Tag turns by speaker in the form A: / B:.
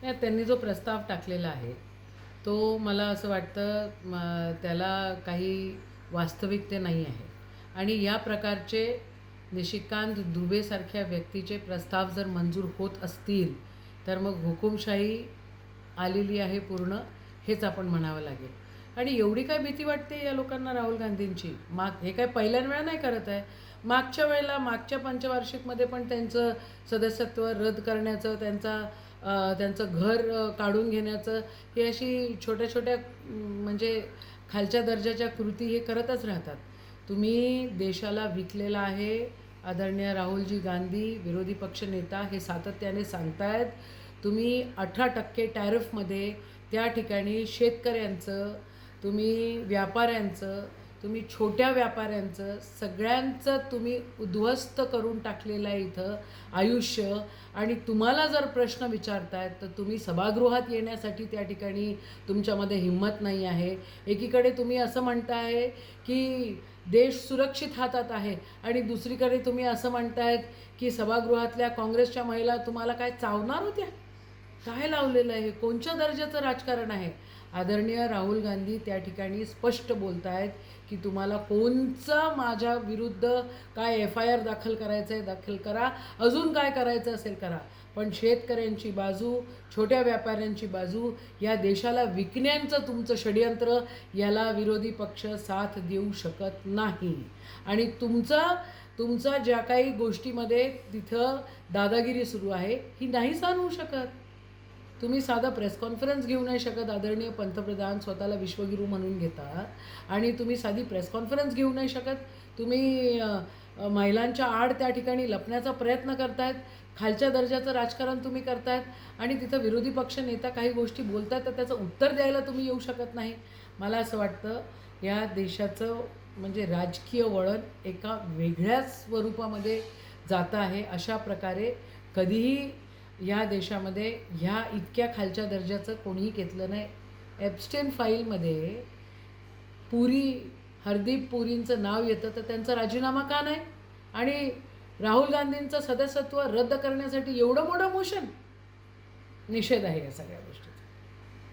A: नाही, त्यांनी जो प्रस्ताव टाकलेला आहे तो मला असं वाटतं त्याला काही वास्तविकते नाही आहे. आणि या प्रकारचे निशिकांत दुबेसारख्या व्यक्तीचे प्रस्ताव जर मंजूर होत असतील तर मग हुकुमशाही आलेली आहे पूर्ण, हेच आपण म्हणावं लागेल. आणि एवढी काय भीती वाटते या लोकांना राहुल गांधींची? हे काय पहिल्याच वेळा नाही करत आहे. मागच्या वेळेला मागच्या पंचवार्षिकमध्ये पण त्यांचं सदस्यत्व रद्द करण्याचं, त्यांचं घर काढून घेण्याचं, ही अशी छोट्या छोट्या म्हणजे खालच्या दर्जाच्या कृती हे करतच राहतात. तुम्ही देशाला विकलेला आहे. आदरणीय राहुलजी गांधी विरोधी पक्षनेता हे सातत्याने सांगतायत. तुम्ही 18% टॅरिफमध्ये त्या ठिकाणी शेतकऱ्यांचं, तुम्ही व्यापाऱ्यांचं, तुम्ही छोट्या व्यापाऱ्यांचं, सगळ्यांचं तुम्ही उद्ध्वस्त करून टाकलेलं आहे इथं आयुष्य. आणि तुम्हाला जर प्रश्न विचारतायत तर तुम्ही सभागृहात येण्यासाठी त्या ठिकाणी तुमच्यामध्ये हिंमत नाही आहे. एकीकडे तुम्ही असं म्हणताय की देश सुरक्षित हातात आहे आणि दुसरीकडे तुम्ही असं म्हणतायत की सभागृहातल्या काँग्रेसच्या महिला तुम्हाला काय चावणार होत्या? काय लावलेलं आहे? कोणत्या दर्जाचं राजकारण आहे? आदरणीय राहुल गांधी त्या ठिकाणी स्पष्ट बोलत आहेत की तुम्हाला कोणचं माझ्या विरुद्ध काय FIR दाखल करायचं आहे दाखल करा, अजून काय करायचं असेल करा, पण शेतकऱ्यांची बाजू, छोट्या व्यापाऱ्यांची बाजू, या देशाला विकण्याचं तुमचं षडयंत्र, याला विरोधी पक्ष साथ देऊ शकत नाही. आणि तुमचा ज्या काही गोष्टीमध्ये तिथं दादागिरी सुरू आहे ही नाही सहन होऊ शकत. तुम्ही साधा प्रेस कॉन्फरन्स घेऊ नाही शकत. आदरणीय पंतप्रधान स्वतःला विश्वगुरू म्हणून घेतात आणि तुम्ही साधी प्रेस कॉन्फरन्स घेऊ नाही शकत. तुम्ही महिलांच्या आड त्या ठिकाणी लपण्याचा प्रयत्न करतायत. खालच्या दर्जाचं राजकारण तुम्ही करतायत आणि तिथं विरोधी पक्ष नेता काही गोष्टी बोलतात तर त्याचं उत्तर द्यायला तुम्ही येऊ शकत नाही. मला असं वाटतं या देशाचं म्हणजे राजकीय वळण एका वेगळ्याच स्वरूपामध्ये जातं आहे. अशा प्रकारे कधीही या देशामध्ये ह्या इतक्या खालच्या दर्जाचं कोणीही घेतलं नाही. एप्स्टेन फाईलमध्ये हरदीप पुरींचं नाव येतं तर त्यांचा राजीनामा का नाही? आणि राहुल गांधींचं सदस्यत्व रद्द करण्यासाठी एवढं मोठं मोशन? निषेध आहे या सगळ्या गोष्टी.